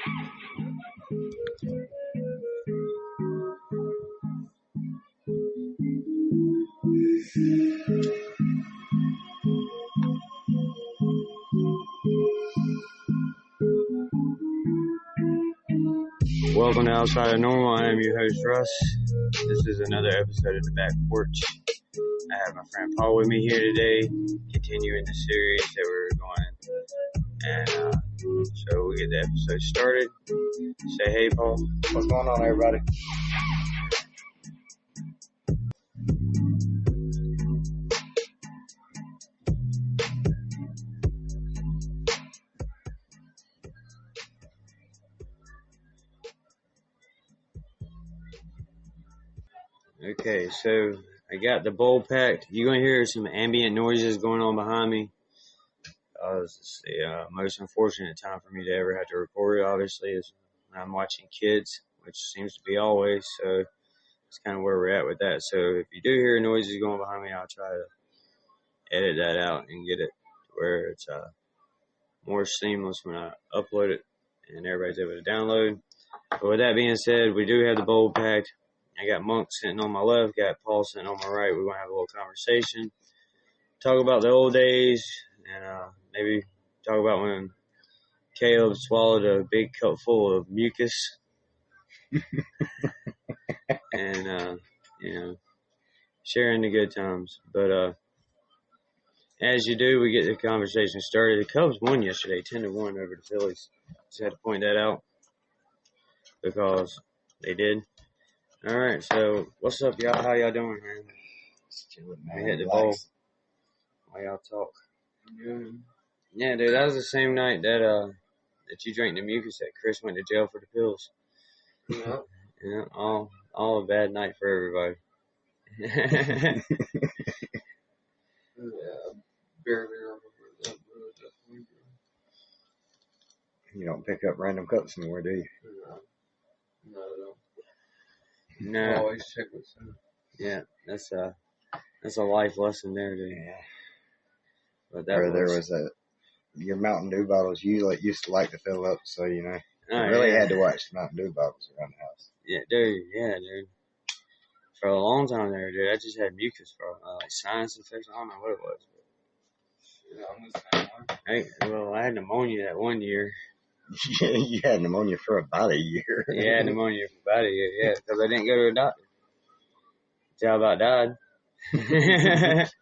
Welcome to Outside of Normal. I am your host, Russ. This is another episode of the Back Porch. I have my friend Paul with me here today, continuing the series that we're going. And so we'll get the episode started. Say hey, Paul. What's going on, everybody? Okay, so I got the bowl packed. You're going to hear some ambient noises going on behind me. It's the most unfortunate time for me to ever have to record it, obviously, is when I'm watching kids, which seems to be always. So it's kind of where we're at with that. So if you do hear noises going behind me, I'll try to edit that out and get it to where it's more seamless when I upload it and everybody's able to download. But with that being said, we do have the bowl packed. I got Monk sitting on my left, got Paul sitting on my right. We're going to have a little conversation, talk about the old days, and maybe talk about when Caleb swallowed a big cup full of mucus. And, sharing the good times. But as you do, we get the conversation started. The Cubs won yesterday, 10-1 over the Phillies. Just had to point that out because they did. All right, so what's up, y'all? How y'all doing, man? Just chilling, man. We hit the bowl while y'all talk. Yeah, dude, that was the same night that you drank the mucus that Chris went to jail for the pills. Yeah. Yeah, all a bad night for everybody. Yeah, barely remember that. You don't pick up random cups anymore, do you? No, I don't. No. Always check with some. Yeah, that's a life lesson there, dude. Yeah. But there was your Mountain Dew bottles you used to like to fill up, so you really had to watch the Mountain Dew bottles around the house. Yeah, dude. For a long time there, dude, I just had mucus for like sinus infection. I don't know what it was. But, Yeah, I'm the same one. I had pneumonia that one year. You had pneumonia for about a year. Yeah, I had pneumonia for about a year, yeah, because I didn't go to a doctor. That's how I about died. That's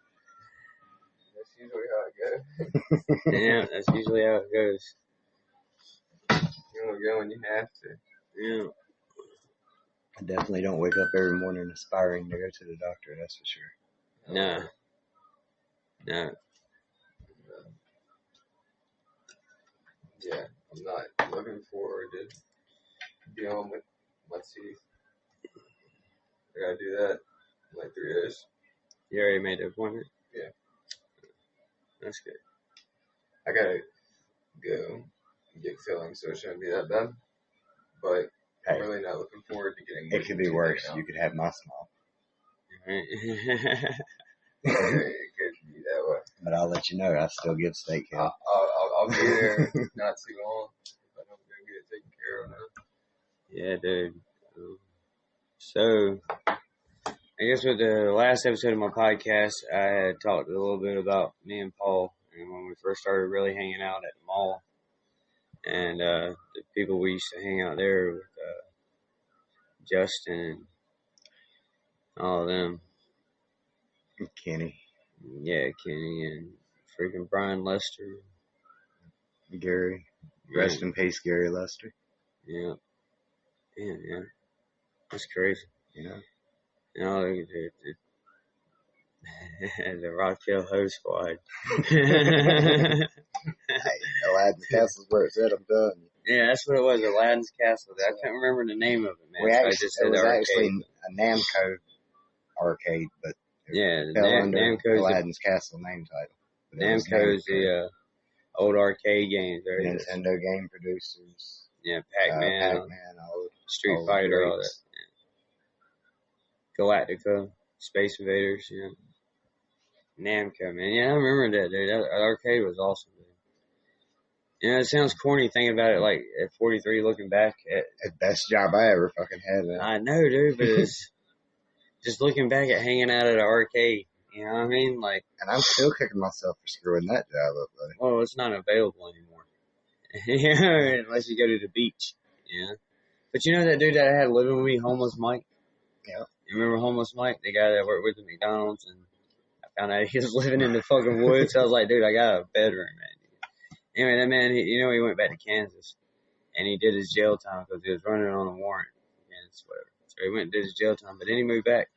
usually how it goes. Yeah, that's usually how it goes. You don't go when you have to. Yeah. I definitely don't wake up every morning aspiring to go to the doctor, that's for sure. No. Yeah, I'm not looking forward to dealing with my teeth. I gotta do that in like 3 days. You already made the appointment? Yeah. That's good. I gotta go get fillings, so it shouldn't be that bad. But I'm really not looking forward to getting. It could be worse. You could have my smile. Right. It could be that way. But I'll let you know. I still give steak help. I'll be there not too long. If I don't go get it taken care of now. Yeah, dude. So, I guess with the last episode of my podcast, I had talked a little bit about me and Paul and when we first started really hanging out at the mall. And the people we used to hang out there with Justin and all of them. Kenny. Yeah, Kenny and freaking Brian Lester. Gary. Rest in peace, Gary Lester. Yeah. Damn, yeah. That's crazy. The Rock Hill Ho Squad. Hey, Aladdin's Castle's where it said I'm done. Yeah, that's what it was, Aladdin's Castle. I can't remember the name of it, man. It was actually a Namco arcade, but it fell under Aladdin's Castle name title. Namco's the old arcade games. Nintendo game producers. Yeah, Pac-Man, old Street Fighter, all that. Yeah. Galactica, Space Invaders, Namco, man. Yeah, I remember that, dude. That arcade was awesome, dude. You know, it sounds corny thinking about it, like, at 43 looking back at... The best job I ever fucking had, man. I know, dude, but it's just looking back at hanging out at an arcade, you know what I mean? Like... And I'm still kicking myself for screwing that job up, buddy. Well, it's not available anymore. Yeah, unless you go to the beach, yeah. But you know that dude that I had living with me, Homeless Mike? Yeah. You remember Homeless Mike, the guy that worked with the McDonald's, and I found out he was living in the fucking woods. So I was like, dude, I got a bedroom, man. Anyway, that man, he went back to Kansas, and he did his jail time because he was running on a warrant against whatever. So he went and did his jail time, but then he moved back,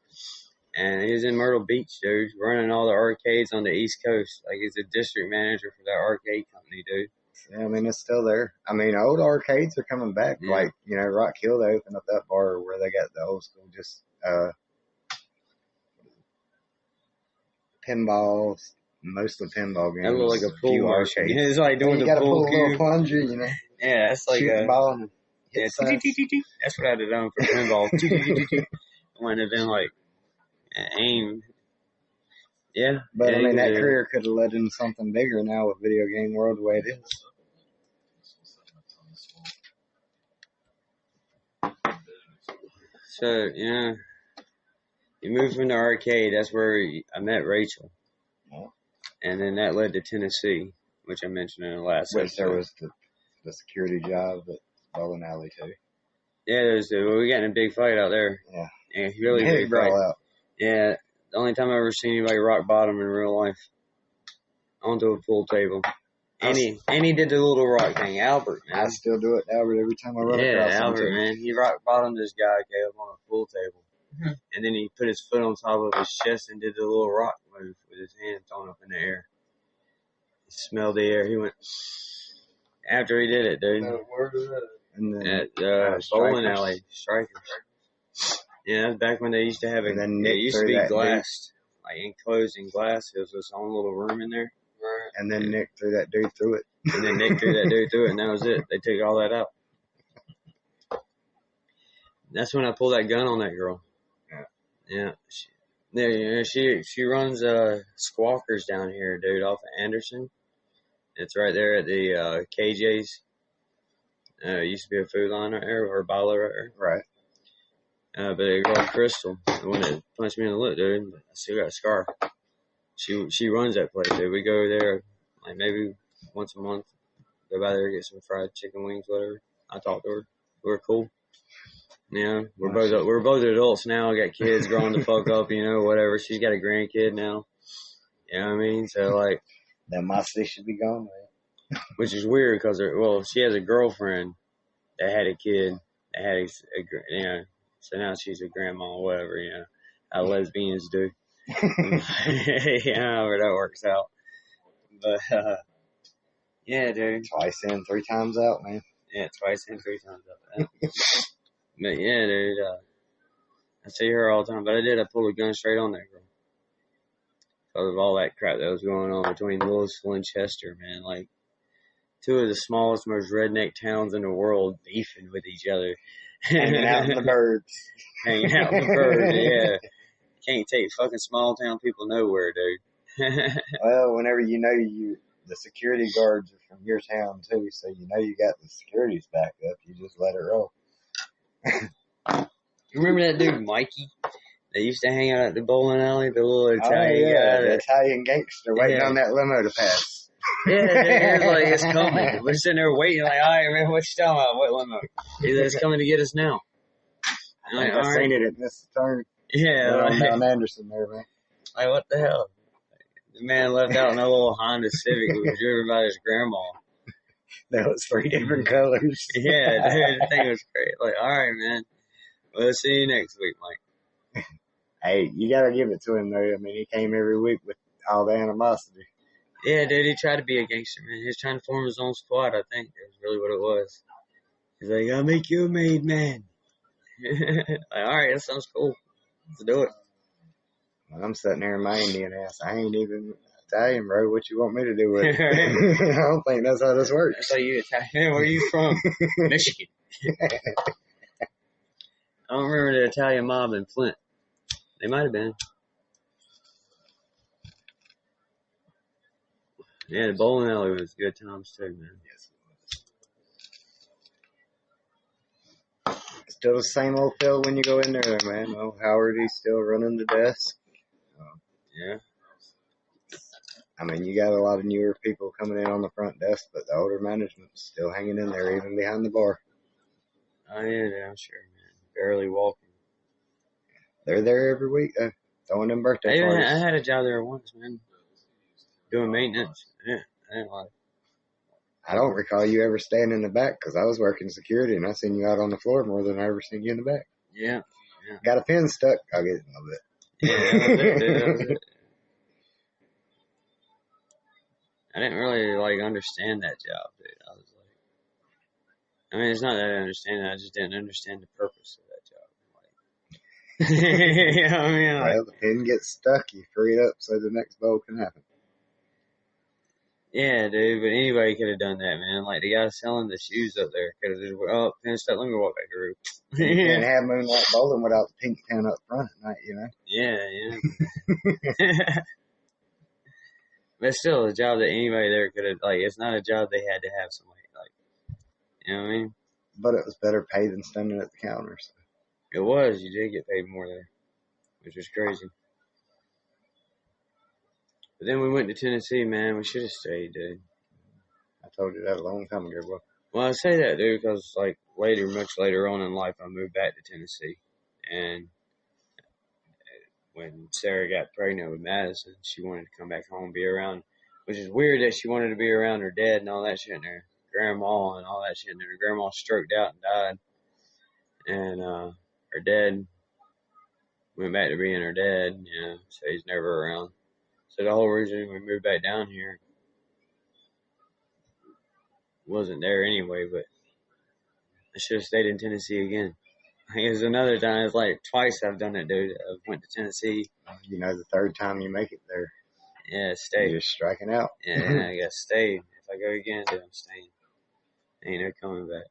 and he was in Myrtle Beach, dude, running all the arcades on the East Coast. Like, he's a district manager for that arcade company, dude. Yeah, I mean, it's still there. I mean, old arcades are coming back. Yeah. Like, you know, Rock Hill, they opened up that bar where they got the old school, just pinballs, mostly pinball games. That looked like a pool few motion. arcades. It's like doing you the gotta pool pull a little cue. plunger, you know. Yeah, that's like shoot the ball and hit sides. That's what I'd have done for pinball. I wouldn't have been like aim. Yeah. But yeah, I mean, that career could have led into something bigger now with video game world the way it is. So, yeah, you moved from the arcade. That's where I met Rachel. Yeah. And then that led to Tennessee, which I mentioned in the last Which episode. there was the security job at Bowling Alley, too. Yeah, we got in a big fight out there. Yeah. Yeah, really big fight. Out. Yeah, the only time I've ever seen anybody rock bottom in real life. Onto a pool table. And he did the little rock thing. Albert, man. I still do it, Albert, every time I run across him. Yeah, Albert, man. He rock bottomed this guy, okay, up on a pool table. Mm-hmm. And then he put his foot on top of his chest and did the little rock move with his hand thrown up in the air. He smelled the air. He went, after he did it, dude. Where was that? And then, at Bowling Alley, Strikers. Yeah, that's back when they used to have it. It used to be glassed, like enclosed in glass. It was its own little room in there. Right. And then Nick threw that dude through it. And then Nick threw that dude through it, and that was it. They took all that out. That's when I pulled that gun on that girl. Yeah. She runs Squawkers down here, dude, off of Anderson. It's right there at the KJ's. It used to be a Food Line right there, or a Bala right there. Right. But a girl, Crystal, the one that punched me in the lip, dude, I still got a scar. She runs that place, dude. We go there like maybe once a month. Go by there, get some fried chicken wings, whatever. I talk to her. We're cool. Yeah, we're both adults now. I got kids growing the fuck up, you know, whatever. She's got a grandkid now. You know what I mean? So like, that musty should be gone, man. Which is weird because she has a girlfriend that had a kid that had you know, so now she's a grandma or whatever, you know, how lesbians do. Yeah, however that works out. But yeah, dude. Twice in, 3 times out, man. Yeah, twice in, 3 times out. But yeah, dude, I see her all the time. But I pulled a gun straight on that girl because of all that crap that was going on between Louisville and Chester, man. Like, 2 of the smallest, most redneck towns in the world beefing with each other. Hanging out with the birds. Hanging out with the birds, yeah. Can't take fucking small town people nowhere, dude. Well, whenever you know the security guards are from your town too, so you know you got the security's back up, you just let it roll. You remember that dude Mikey? They used to hang out at the bowling alley, the little Italian guy. The Italian gangster waiting on that limo to pass. Yeah, it's like it's coming. We're sitting there waiting, like, all right, man, what you talking about? What limo? He's like, it's coming to get us now. I think I seen it at this turn. Yeah, like, down Anderson there, man. Like, what the hell? The man left out in a little Honda Civic that was driven by his grandma. That was 3 different colors. Yeah, dude, the thing was great. Like, all right, man. We'll see you next week, Mike. Hey, you gotta give it to him, though. I mean, he came every week with all the animosity. Yeah, dude, he tried to be a gangster, man. He was trying to form his own squad, I think. That was really what it was. He's like, I'll make you a made man. Like, all right, that sounds cool. Let's do it. Well, I'm sitting there in my Indian ass. I ain't even Italian, bro. What you want me to do with it? I don't think that's how this works. That's how you Italian. Where are you from? Michigan. I don't remember the Italian mob in Flint. They might have been. Yeah, the bowling alley was good times too, man. Yes, it Still the same old feel when you go in there, man. Oh, Howard, he's still running the desk. Yeah. I mean, you got a lot of newer people coming in on the front desk, but the older management's still hanging in there, even behind the bar. Oh, yeah, I'm sure, man. Barely walking. They're there every week, throwing them birthday parties. I had a job there once, man. Doing maintenance. Yeah, I didn't like it. I don't recall you ever staying in the back because I was working security and I seen you out on the floor more than I ever seen you in the back. Yeah. Got a pin stuck? I'll get it in a little bit. Yeah, that was it. I didn't really, understand that job, dude. I was like, I mean, it's not that I understand it. I just didn't understand the purpose of that job. You know what I mean? Well, the pin gets stuck, you free it up so the next bowl can happen. Yeah, dude, but anybody could have done that, man. Like, the guy selling the shoes up there could have just, pin stuck, let me walk back through. You can't have moonlight bowling without the pink pin up front at night, you know? Yeah. But still, a job that anybody there could have, it's not a job they had to have somebody, you know what I mean? But it was better paid than standing at the counter. So. It was. You did get paid more there, which was crazy. But then we went to Tennessee, man. We should have stayed, dude. I told you that a long time ago, bro. Well, I say that, dude, because, much later on in life, I moved back to Tennessee. And when Sarah got pregnant with Madison, she wanted to come back home and be around, which is weird that she wanted to be around her dad and all that shit and her grandma and all that shit. And her grandma stroked out and died. And her dad went back to being her dad, so he's never around. So the whole reason we moved back down here wasn't there anyway, but I should have stayed in Tennessee again. It was another time. It's twice I've done it, dude. I went to Tennessee. You know, the third time you make it there. Yeah, stay. You're striking out. Yeah, I got to stay. If I go again, dude, I'm staying. Ain't no coming back.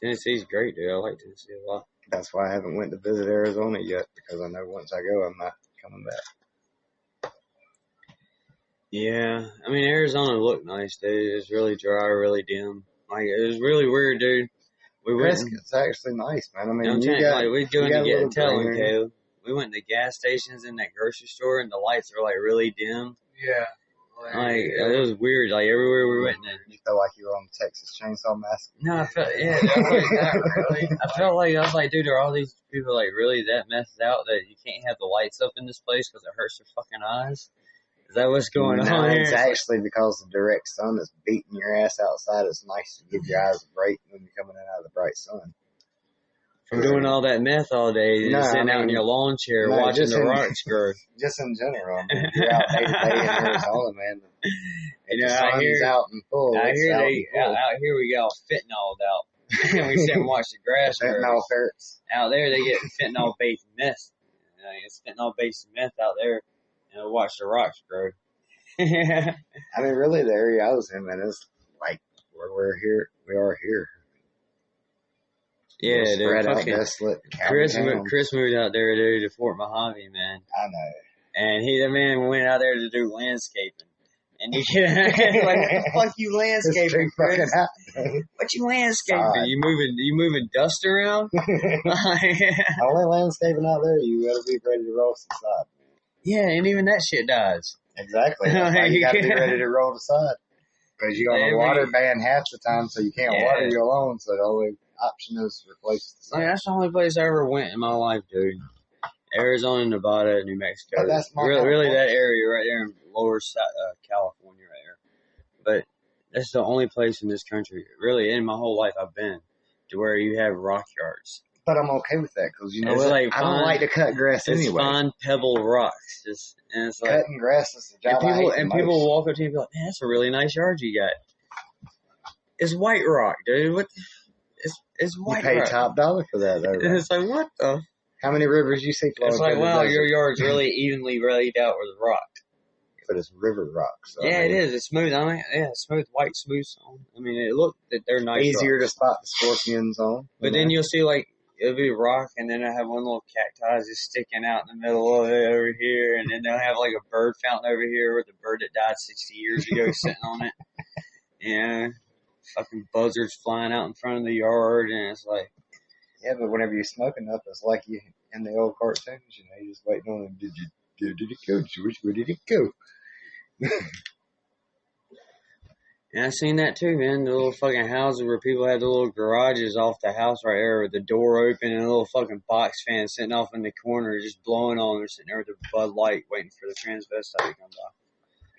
Tennessee's great, dude. I like Tennessee a lot. That's why I haven't went to visit Arizona yet, because I know once I go, I'm not coming back. Yeah, I mean, Arizona looked nice, dude. It was really dry, really dim. It was really weird, dude. It's actually nice, man. I mean, we'd go into get telling Caleb. We went to gas stations in that grocery store, and the lights were really dim. Yeah. It was weird. Everywhere we went, you felt like you were on the Texas Chainsaw Massacre. No, I felt really. I felt I was like, dude, are all these people really that messed out that you can't have the lights up in this place because it hurts your fucking eyes? Is that what's going on here? It's actually because the direct sun is beating your ass outside. It's nice to give your eyes a break when you're coming in out of the bright sun. From doing all that meth all day, sitting out in your lawn chair watching the rocks grow. Just in general, man. You're out day to day in Arizona, man. The sun's out in full. Out here we get all fentanyl out. And we sit and watch the grass grow. Fentanyl ferrets. Out there they get fentanyl-based meth. It's fentanyl-based meth out there. And watch the rocks grow. I mean, really, the area I was in, man, is like where we are here. Yeah, dude. Desolate. Chris moved out there, dude, to Fort Mojave, man. I know. And the man went out there to do landscaping. And you what the fuck you landscaping, Chris? What you landscaping? You moving dust around? Only landscaping out there, you gotta be ready to roll some sod. Yeah, and even that shit dies. Exactly. That's why you gotta be ready to roll the sod. Because you're on a water ban half the time, so you can't water your lawn, so the only option is replace the sod. That's the only place I ever went in my life, dude. Arizona, Nevada, New Mexico. But that's really that area right there in lower California right there. But that's the only place in this country, really in my whole life I've been, to where you have rock yards. But I'm okay with that because I don't like to cut grass anyway. It's fine pebble rocks. Cutting grass is the job people walk up to you and be like, man, that's a really nice yard you got. It's white rock, dude. It's white rock. You pay top dollar for that, though. Right? It's like, what the? How many rivers you see flowing? It's like, wow, your yard's really evenly laid out with rock. But it's river rock. So it is. It's smooth. Smooth, white, smooth stone. I mean, they're nice. Easier rocks. To spot the scorpions on. But then you'll see, it'll be rock, and then I have one little cacti just sticking out in the middle of it over here, and then they'll have a bird fountain over here with the bird that died 60 years ago sitting on it. Fucking buzzards flying out in front of the yard, and it's like, Yeah, but whenever you're smoking up, it's like you in the old cartoons, you know, you're just waiting on them. Did it go, George? Where did it go? And I seen that too, man. The little fucking houses where people had the little garages off the house right there with the door open and a little fucking box fan sitting off in the corner just blowing on. They're sitting there with a Bud Light waiting for the transvestite to come by.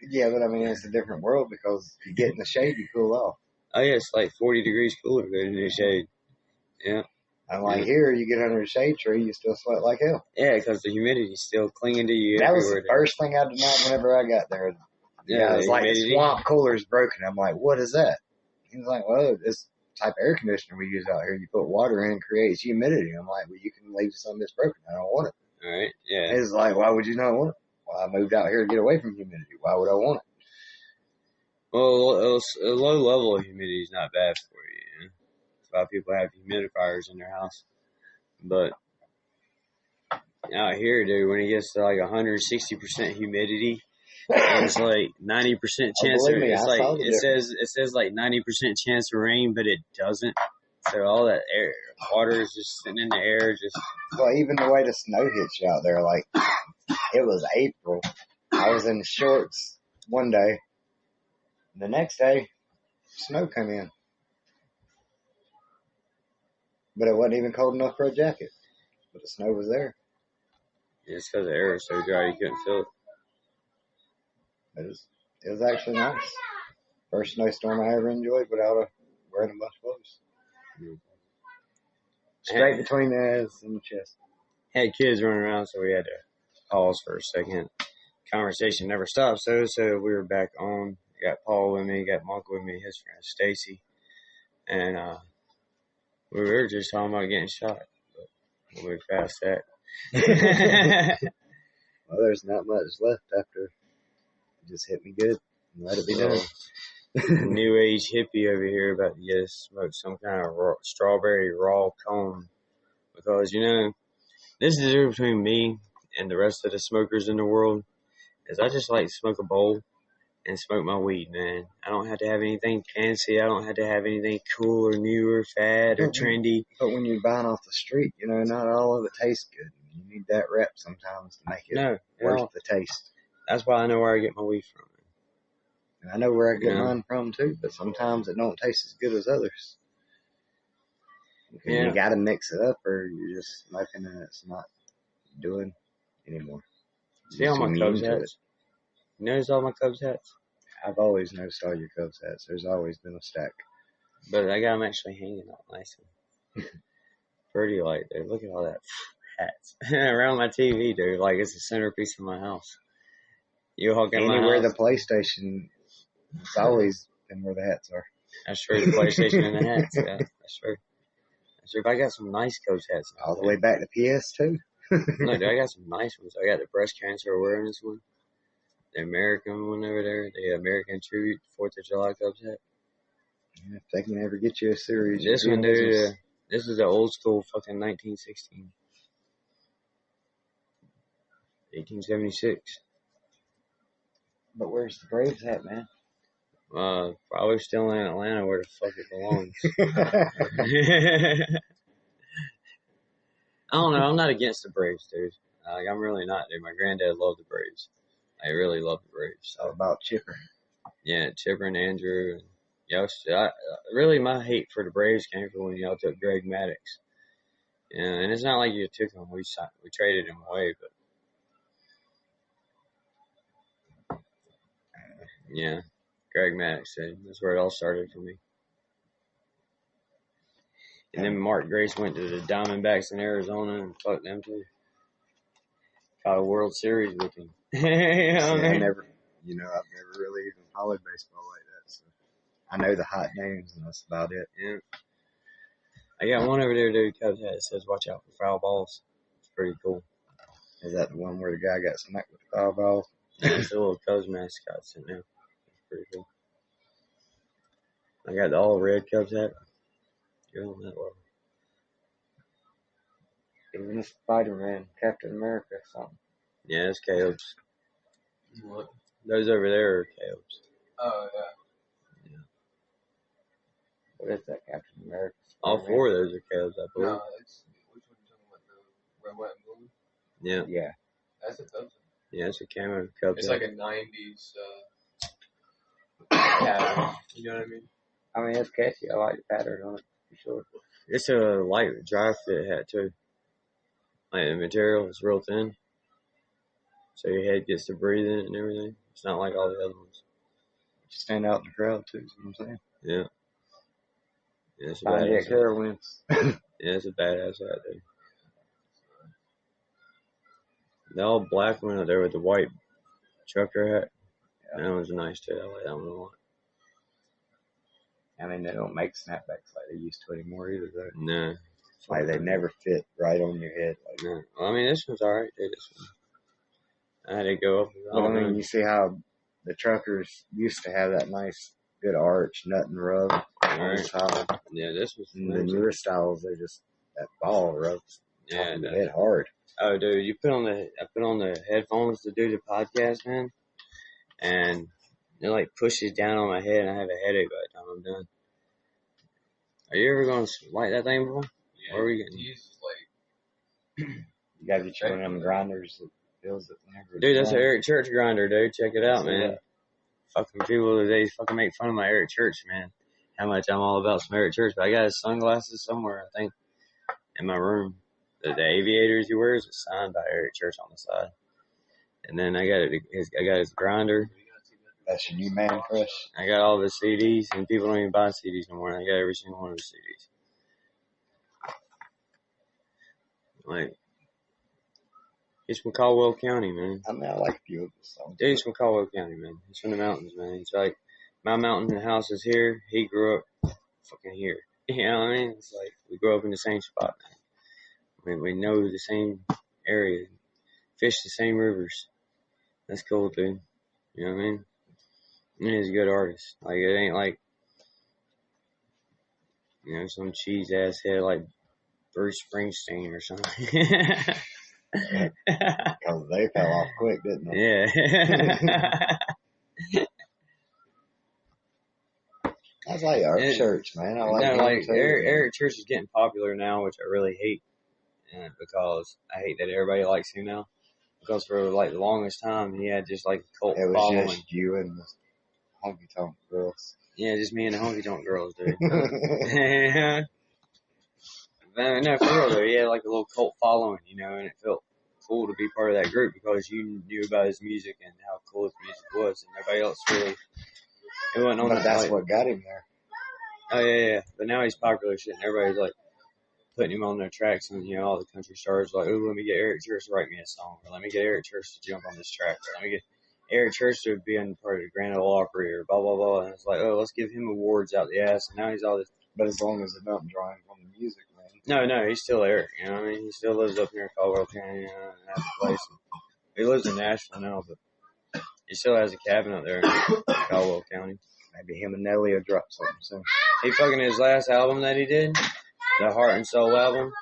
Yeah, but I mean, it's a different world because you get in the shade, you cool off. Oh yeah, it's like 40 degrees cooler than in the shade. Yeah. Unlike here, you get under a shade tree, you still sweat like hell. Yeah, because the humidity's still clinging to you. That was the first thing I denied whenever I got there. Yeah, it was like the swamp cooler's broken. I'm like, what is that? He was like, well, this type of air conditioner we use out here, you put water in, creates humidity. I'm like, well, you can leave some of this broken. I don't want it. All right, yeah. He's like, why would you not want it? Well, I moved out here to get away from humidity. Why would I want it? Well, a low level of humidity is not bad for you. You know? That's why people have humidifiers in their house. But out here, dude, when it gets to like 160% humidity, it's like 90% chance. It says like 90% chance of rain, but it doesn't. So all that air, water is just sitting in the air. Well, even the way the snow hits you out there, like it was April. I was in shorts one day. The next day, snow came in. But it wasn't even cold enough for a jacket. But the snow was there. Yeah, it's because the air is so dry you couldn't feel it. It was actually nice. First snowstorm I ever enjoyed without wearing a bunch of clothes. Straight between the ass and the chest. Had kids running around, so we had to pause for a second. Conversation never stopped, so we were back on. Got Paul with me, got Monk with me, his friend Stacy, and we were just talking about getting shot, but we'll move past that. Well, there's not much left after it just hit me good and let it be done. New age hippie over here about to get us smoke some kind of strawberry raw cone, because you know this is the difference between me and the rest of the smokers in the world. Is I just like to smoke a bowl and smoke my weed, man. I don't have to have anything fancy. I don't have to have anything cool or new or fad or trendy. But when you're buying off the street, you know, not all of it tastes good. You need that rep sometimes to make it worth the taste. That's why I know where I get my weed from. And I know where I get mine from too, but sometimes it don't taste as good as others. You got to mix it up, or you're just smoking and it's not doing anymore. See all my Cubs hats? You notice all my Cubs hats? I've always noticed all your Cubs hats. There's always been a stack. But I got them actually hanging out nice and pretty like, dude. Look at all that hats around my TV, dude. Like it's the centerpiece of my house. You walk in my house. Anywhere the PlayStation, it's always been where the hats are. That's true. The PlayStation and the hats. Yeah, that's true. That's true. But I got some nice Cubs hats. All the way back to PS2. Look, I got some nice ones. I got the breast cancer awareness one, the American one over there, the American Tribute 4th of July Cubs hat. Yeah, if they can ever get you a series. This one, dude, this is the old school fucking 1916. 1876. But where's the Braves at, man? Probably still in Atlanta where the fuck it belongs. I don't know. I'm not against the Braves, dude. I'm really not, dude. My granddad loved the Braves. I really love the Braves. All about Chipper. Yeah, Chipper and Andrew. And really, my hate for the Braves came from when y'all took Greg Maddux. Yeah, and it's not like you took him. We traded him away, but yeah, Greg Maddux. That's where it all started for me. And then Mark Grace went to the Diamondbacks in Arizona and fucked them too. Caught a World Series with him. I've never really even followed baseball like that. So I know the hot names and that's about it. Yeah. I got one over there, dude, Cubs hat that says "Watch out for foul balls." It's pretty cool. Is that the one where the guy got smacked with the foul ball? Yeah, it's a little Cubs mascot sitting there. It's pretty cool. I got the all red Cubs hat. Good on that level. Even a Spider-Man, Captain America or something. Yeah, it's Caleb's. What is that, Captain America? All 4 of those are Cavs, I believe. No, it's which one you talking about? The red, white, and blue. Yeah. Yeah. That's a Cubs. Yeah, it's a camo Cubs. It's like a '90s. Pattern. You know what I mean? I mean, it's catchy. I like the pattern on it for sure. It's a light dry fit hat too. Like the material is real thin, so your head gets to breathe in it and everything. It's not like all the other ones. You stand out in the crowd too. Is what I'm saying. Yeah. Yeah, it's a Find badass Jack wins. Yeah, it's a badass hat, dude. The all black one up there with the white trucker hat. Yeah. That one's nice too. I like that one a lot. I mean, they don't make snapbacks like they used to anymore either, though. No. Like, they never fit right on your head. Like, no. Well, I mean, this one's alright, dude. This one. I had to go up. Well, I mean, you see how the truckers used to have that nice, good arch, nut and rub on the side. Yeah, this was the newer styles, they're just that ball rubs. Yeah, the head hard. Oh, dude, I put on the headphones to do the podcast, man, and it like pushes down on my head, and I have a headache by the time I'm done. Are you ever gonna light that thing before? Yeah, or are we getting? He's like, you gotta get you one of them grinders that feels it whenever. Dude, that's an Eric Church grinder, dude. Check it out, man. Fucking people today fucking make fun of my Eric Church, man. How much I'm all about some Eric Church, but I got his sunglasses somewhere, I think, in my room. The aviators he wears is signed by Eric Church on the side. And then I got his grinder. That's your new man crush. I got all the CDs, and people don't even buy CDs no more. I got every single one of the CDs. Like, he's from Caldwell County, man. I mean, I like a few of the songs. Dude, he's from Caldwell County, man. He's from the mountains, man. It's like, my mountain house is here. He grew up fucking here. You know what I mean? It's like, we grew up in the same spot, man. We know the same area, fish the same rivers. That's cool, dude. You know what I mean? And he's a good artist. Like, it ain't like, you know, some cheese ass head like Bruce Springsteen or something. Because they fell off quick, didn't they? Yeah. I like Eric Church, man. I like Eric Church is getting popular now, which I really hate. Because I hate that everybody likes him now. Because for like the longest time, he had just like a cult following. It was just you and the honky tonk girls. Yeah, just me and the honky tonk girls, dude. No, for real though, he had like a little cult following, you know, and it felt cool to be part of that group because you knew about his music and how cool his music was, and nobody else really. It wasn't on. But that's what got him there. Oh yeah. But now he's popular shit, and everybody's like putting him on their tracks, and you know all the country stars are like, oh, let me get Eric Church to write me a song, or let me get Eric Church to jump on this track, or let me get Eric Church to be in part of the Grand Ole Opry, or blah blah blah. And it's like, oh, let's give him awards out the ass, and now he's all this. But as long as it doesn't draw him from the music, man. No, he's still Eric. You know what I mean? He still lives up here in Caldwell County, and that's the place. He lives in Nashville now, but he still has a cabin up there in Caldwell County. Maybe him and Nelly will drop something soon. He fucking his last album that he did. The Heart and Soul album.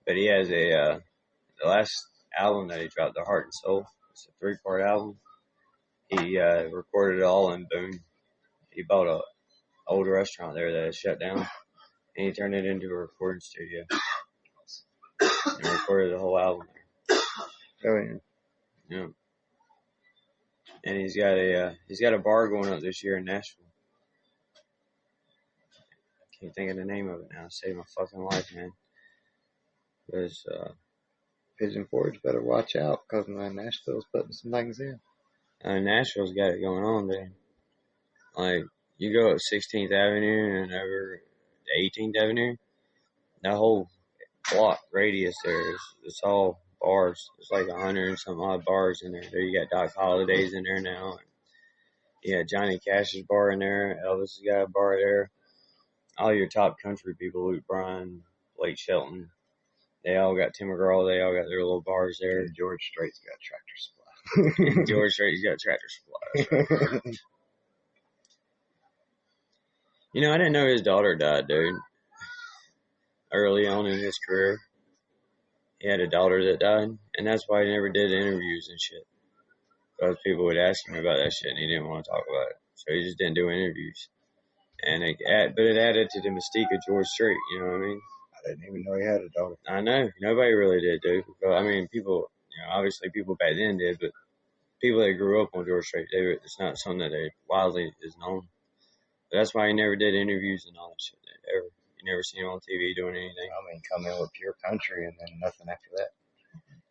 But he has the last album that he dropped, The Heart and Soul. It's a 3-part album. He recorded it all in Boone. He bought a old restaurant there that had shut down, and he turned it into a recording studio. And recorded the whole album there. Oh yeah. And he's got a bar going up this year in Nashville. Can't think of the name of it now. Saved my fucking life, man. Because Pigeon Forge better watch out because Nashville's putting some things in. Nashville's got it going on, dude. Like, you go up 16th Avenue and over to 18th Avenue, that whole block radius there it's all bars. There's like 100 and some odd bars in there. You got Doc Holliday's in there now. You got Johnny Cash's bar in there. Elvis has got a bar there. All your top country people, Luke Bryan, Blake Shelton, they all got Tim McGraw. They all got their little bars there. And George Strait's got Tractor Supply. George Strait's got Tractor Supply. Right. You know, I didn't know his daughter died, dude. Early on in his career, he had a daughter that died, and that's why he never did interviews and shit. Because people would ask him about that shit, and he didn't want to talk about it. So he just didn't do interviews. And but it added to the mystique of George Strait, you know what I mean? I didn't even know he had a daughter. I know. Nobody really did, dude. But, I mean, people, obviously people back then did, but people that grew up on George Strait, it's not something that they widely is known. But that's why he never did interviews and all that shit, ever. You never seen him on TV doing anything. I mean, come in with Pure Country and then nothing after that.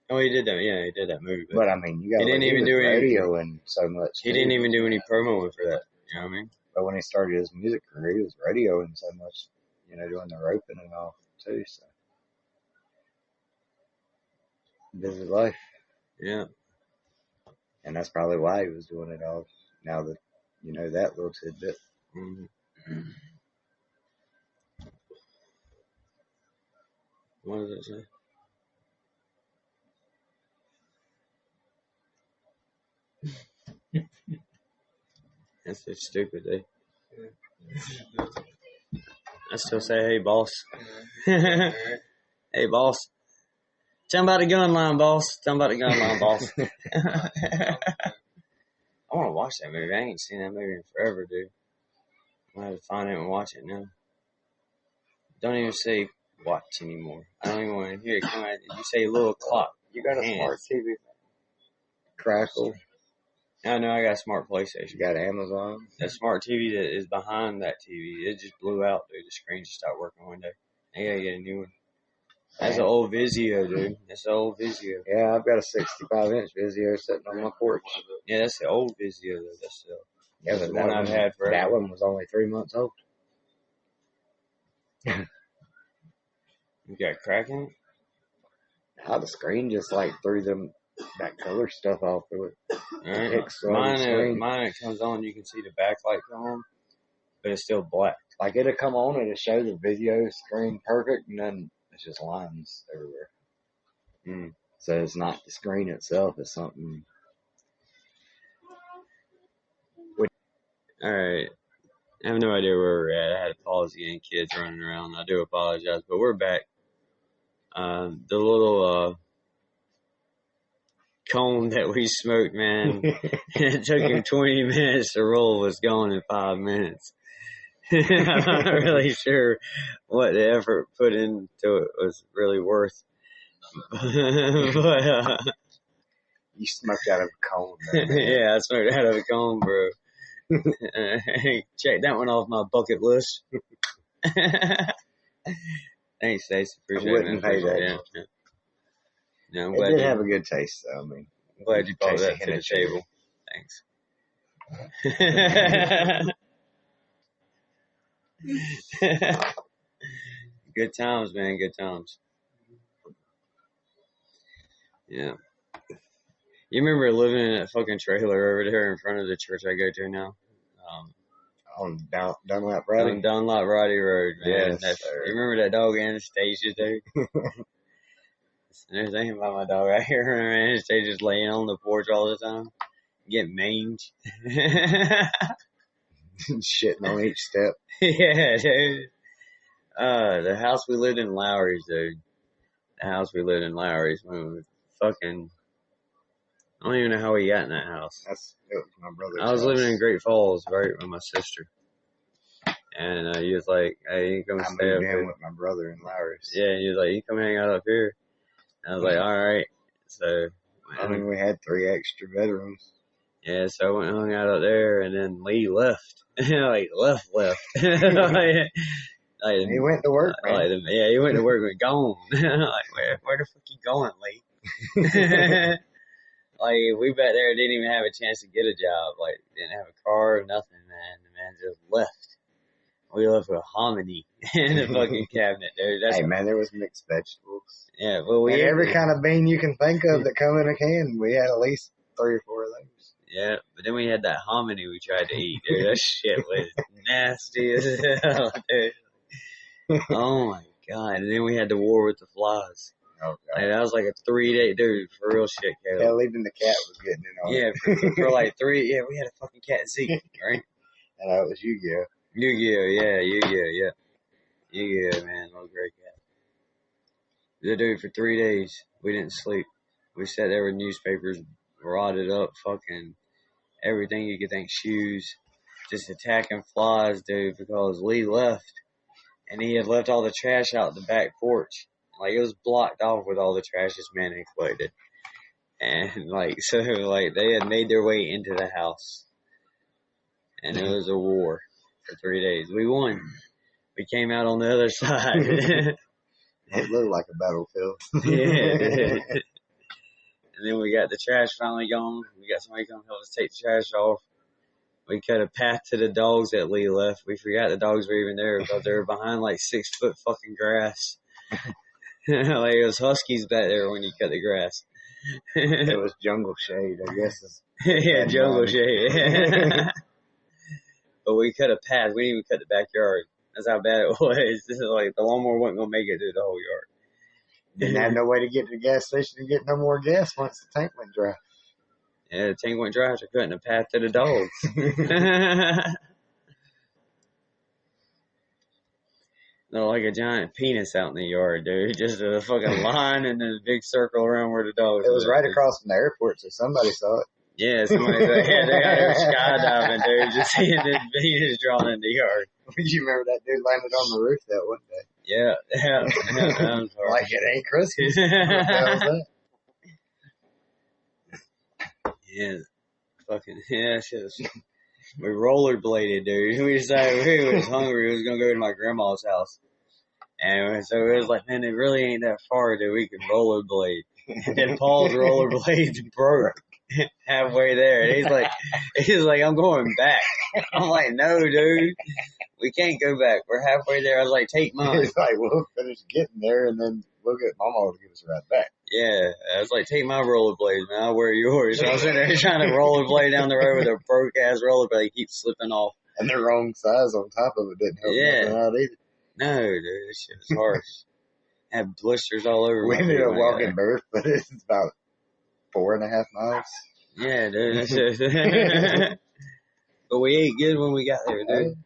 Oh, he did that. Yeah, he did that movie. But I mean, you got to do radio and so much. He didn't even do any promoing for that. You know what I mean? But when he started his music career, he was radioing so much, doing the roping and all too. So busy life. Yeah. And that's probably why he was doing it all. Now that that little tidbit. Mm-hmm. What does it say? That's so stupid, eh? I still say, hey, boss. Hey, boss. Tell him about the gun line, boss. Tell him about the gun line, boss. I want to watch that movie. I ain't seen that movie in forever, dude. I'm going to have to find it and watch it now. Don't even say watch anymore. I don't even want to hear it come out. You say little clock. You got a smart TV. Crackle. I know I got a smart PlayStation. You got Amazon. That smart TV that is behind that TV, it just blew out, dude. The screen just stopped working one day. I gotta get a new one. That's an old Vizio, dude. That's an old Vizio. Yeah, I've got a 65-inch Vizio sitting on my porch. Yeah, that's the old Vizio, though. That's the one I've had forever. That one was only 3 months old. You got crack in it? How the screen just threw that color stuff off of it. Right. Mine, it comes on, you can see the backlight come on, but it's still black. Like it'll come on and it'll show the video screen perfect, and then it's just lines everywhere. So it's not the screen itself, it's something. Alright. I have no idea where we're at. I had to pause again, kids running around. I do apologize, but we're back. The little cone that we smoked, man, it took him 20 minutes to roll, was gone in 5 minutes. I'm not really sure what the effort put into it was really worth. But, you smoked out of a cone. Yeah, I smoked out of a cone, bro. Check that one off my bucket list. Thanks, Stacey. Appreciate it. I wouldn't pay that. Yeah, I'm it glad did have a good taste, though. I mean, I'm glad you brought that to the table. Thanks. Good times, man. Good times. Yeah. You remember living in that fucking trailer over there in front of the church I go to now? On Dunlap Roddy? On Dunlap Roddy Road, man. Yes, you remember that dog Anastasia, dude? There's thinking about my dog right here, man. Anastasia's laying on the porch all the time. Getting mange. Shitting on each step. Yeah, dude. The house we lived in Lowry's, dude. The house we lived in Lowry's when we fucking... I don't even know how we got in that house. It was my brother's I was house. living in Great Falls, right, with my sister. And he was like, hey, you come stay up here. With my brother in Lowry's. Yeah, he was like, you come hang out up here. And I was like, all right. So, I mean, we had 3 extra bedrooms. Yeah, so I went and hung out up there, and then Lee left. Like, left. Like, he went to work, man. Yeah, he went to work, but gone. Like, where the fuck you going, Lee? Like, we back there didn't even have a chance to get a job. Like, didn't have a car or nothing, man. The man just left. We left with hominy in the fucking cabinet, dude. Hey, man, there was mixed vegetables. Yeah, well, we had every kind of bean you can think of that come in a can. We had at least 3 or 4 of those. Yeah, but then we had that hominy we tried to eat, dude. That shit was nasty as hell, dude. Oh, my God. And then we had the war with the flies. Oh, God. Like, that was like a 3-day, dude, for real shit, Caleb. Yeah, even the cat was getting in on it. Yeah, for like 3, yeah, we had a fucking cat Zeke, right? And it was Yu-Gi-Oh. Yu-Gi-Oh, Yu-Gi-Oh, man, little great cat. The dude, for 3 days, we didn't sleep. We sat there with newspapers, rotted up, fucking everything you could think, shoes. just attacking flies, dude, because Lee left. And he had left all the trash out the back porch. Like, it was blocked off with all the trash this man had collected. And, like, so, like, they had made their way into the house. And it was a war for 3 days. We won. We came out on the other side. It looked like a battlefield. Yeah, dude. And then we got the trash finally gone. We got somebody come help us take the trash off. We cut a path to the dogs that Lee left. We forgot the dogs were even there because they were behind like 6 foot fucking grass. Like it was huskies back there when you cut the grass. It was jungle shade, I guess. Yeah, jungle shade. But we cut a path. We didn't even cut the backyard. That's how bad it was. This is like the lawnmower wasn't gonna make it through the whole yard. Didn't have no way to get to the gas station to get no more gas once the tank went dry. Yeah, the tank went dry after cutting a path to the dogs. They're like a giant penis out in the yard, dude. Just a fucking line and then a big circle around where the dogs It was right across from the airport, so somebody saw it. Yeah, somebody said, yeah, they got there skydiving, dude. Just seeing this penis drawn in the yard. You remember that dude landed on the roof that one day? Yeah. I'm sorry. Like it ain't Christmas. What the hell is that? Yeah, fucking, yeah, shit was, we rollerbladed, dude. We decided we was hungry. We was going to go to my grandma's house. And so it was like, man, it really ain't that far, dude. We can rollerblade. And then Paul's rollerblades broke halfway there. And he's like, I'm going back. I'm like, no, dude. We can't go back. We're halfway there. I was like, take mine. He's like, we'll finish getting there and then we'll get Mama to give us a ride back. Yeah, I was like, take my rollerblades, man. I'll wear yours. So I was sitting there trying to rollerblade down the road with a broke-ass rollerblade. Keeps slipping off. And the wrong size on top of it didn't help nothing out either. No, dude, this shit was harsh. Had blisters all over. We ended up walking both, but it's about 4.5 miles. Yeah, dude. But we ate good when we got there, dude.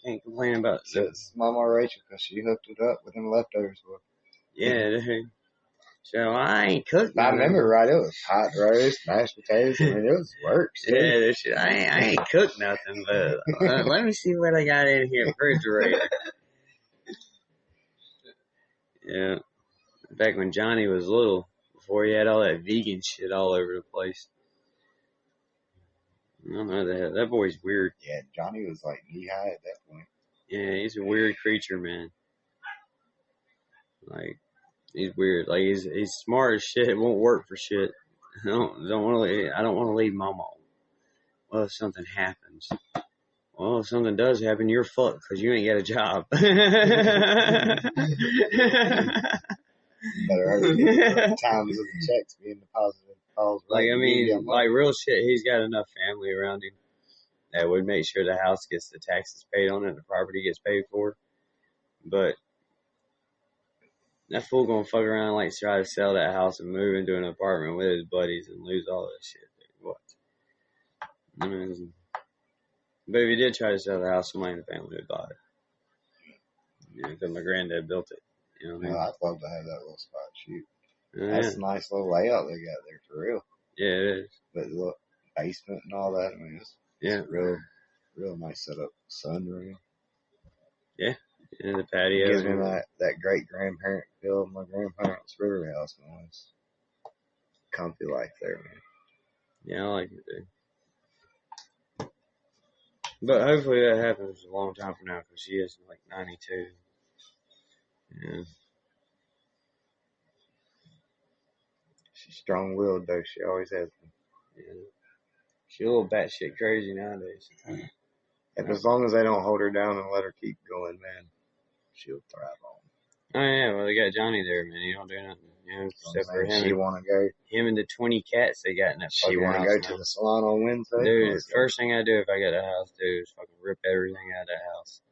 Can't complain about it. It's Mama Rachel because she hooked it up with them leftovers. Yeah, dude. So I ain't cooked. I remember right. It was hot roast, mashed potatoes. I mean, it was work. Yeah, this shit. I ain't cooked nothing, but let me see what I got in here. Refrigerator. Yeah. Back when Johnny was little, before he had all that vegan shit all over the place. I don't know, that boy's weird. Yeah, Johnny was like knee high at that point. Yeah, he's a weird creature, man. Like, he's weird. Like, he's smart as shit. It won't work for shit. I don't want to leave Mama. Well, if something happens. Well, if something does happen, you're fucked because you ain't got a job. Better hurry. Times of the checks being deposited. Like, I mean, like real shit, he's got enough family around him that would make sure the house gets the taxes paid on it and the property gets paid for. But that fool gonna fuck around and like try to sell that house and move into an apartment with his buddies and lose all that shit. Dude. What? I mean, but if he did try to sell the house, somebody in the family would buy it. You know, because my granddad built it. You know what I mean? I'd love to have that little spot. Shoot. Yeah. That's a nice little layout they got there for real. Yeah, it is. But the little basement and all that, I mean, it's real nice setup. Sunroom. Yeah, and the patio. Gives me that great grandparent feel of my grandparents' river house, man. It's comfy life there, man. Yeah, I like it, dude. But hopefully that happens a long time from now because she is like 92. Yeah. She's strong-willed, though. She always has been. Yeah. She's a little batshit crazy nowadays. If as long as they don't hold her down and let her keep going, man, she'll thrive on. Oh, yeah. Well, they got Johnny there, man. He don't do nothing. You know, except for him. She want to go. Him and the 20 cats they got in that fucking house. She want to go to the salon on Wednesday? Dude, the first thing I do if I get a house, dude, is fucking rip everything out of the house.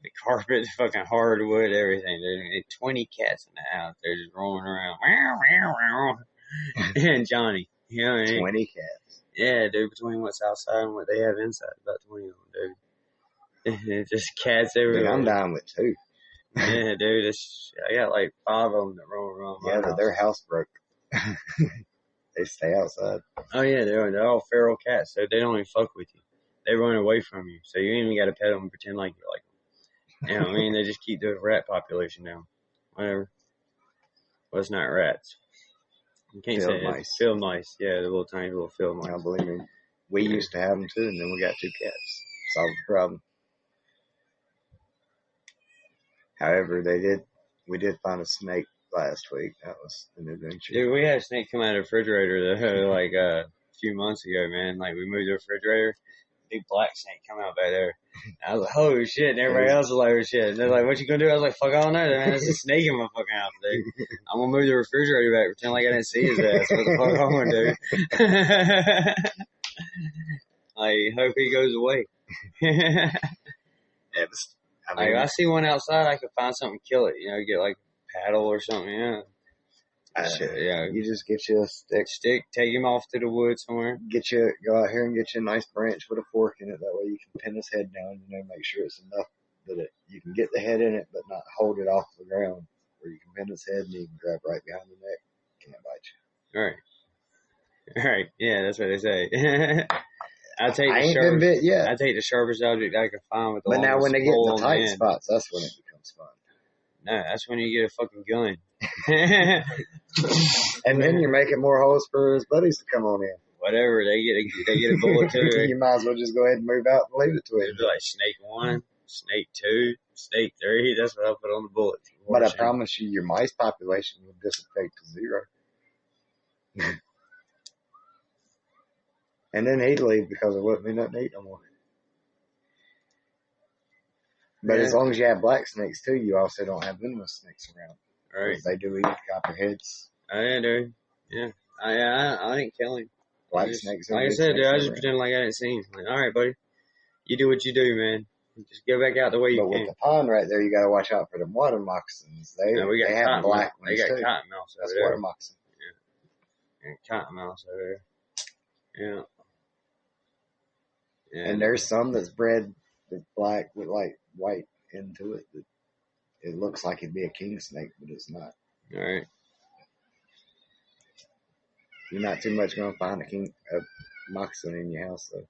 The carpet, the fucking hardwood, everything, dude. 20 cats in the house. They're just rolling around. And Johnny. You know what I mean? 20 cats. Yeah, dude, between what's outside and what they have inside, about 20 of them, dude. Just cats everywhere. Dude, I'm down with 2. Yeah, dude, I got like 5 of them that roll around my house. But they're housebroke. They stay outside. Oh, yeah, they're all feral cats, so they don't even fuck with you. they run away from you. So you ain't even got to pet them and pretend like you like them. You know what I mean? They just keep the rat population down. Whatever. Well, it's not rats. You can't Field say mice. It. Field mice. Yeah, the little tiny little field mice. Now, believe me, we used to have them too, and then we got 2 cats. Solved the problem. However, we did find a snake last week. That was an adventure. Dude, we had a snake come out of the refrigerator though, like a few months ago, man. Like we moved the refrigerator, big black snake come out back there. I was like, holy shit, and everybody else was like, oh shit. And they're like, what you gonna do? I was like, fuck, I don't know, man. There's a snake in my fucking house, dude. I'm gonna move the refrigerator back, pretend like I didn't see his ass. What the fuck I'm gonna do? Like, hope he goes away. It was, Like, if I see one outside, I could find something to kill it. You know, get like a paddle or something. Yeah. Shit, yeah. You just get you a stick, take him off to the woods somewhere. Go out here and get you a nice branch with a fork in it. That way you can pin his head down, make sure it's enough that you can get the head in it, but not hold it off the ground. Where you can pin his head and you can grab right behind the neck. Can't bite you. All right. Yeah, that's what they say. I take the sharpest object I can find with the But now when they get in the tight man. spots, that's when it becomes fun. No, that's when you get a fucking gun. And then you're making more holes for his buddies to come on in. Whatever, they get a bullet too. You might as well just go ahead and move out and leave it to him. It'd be like snake 1, snake 2, snake 3. That's what I'll put on the bullet. But I promise you, your mice population will dissipate to 0. And then he'd leave because it wouldn't be nothing to eat no more. But as long as you have black snakes too, you also don't have venomous snakes around. Right. They do eat copperheads. Oh, yeah, dude. Yeah. I didn't kill him. Black snakes. Like I said, dude, I just pretend like I didn't see him. Like, all right, buddy. You do what you do, man. Just go back out the way you can. But with the pond right there, you got to watch out for them water moccasins. They have black ones too. They got too. cottonmouths That's over there. water moccasin. Yeah. Cottonmouths over there. Yeah. Yeah. And there's some that's bred with black with like white into it. It looks like it'd be a king snake, but it's not. All right. You're not too much going to find a moccasin in your house, though.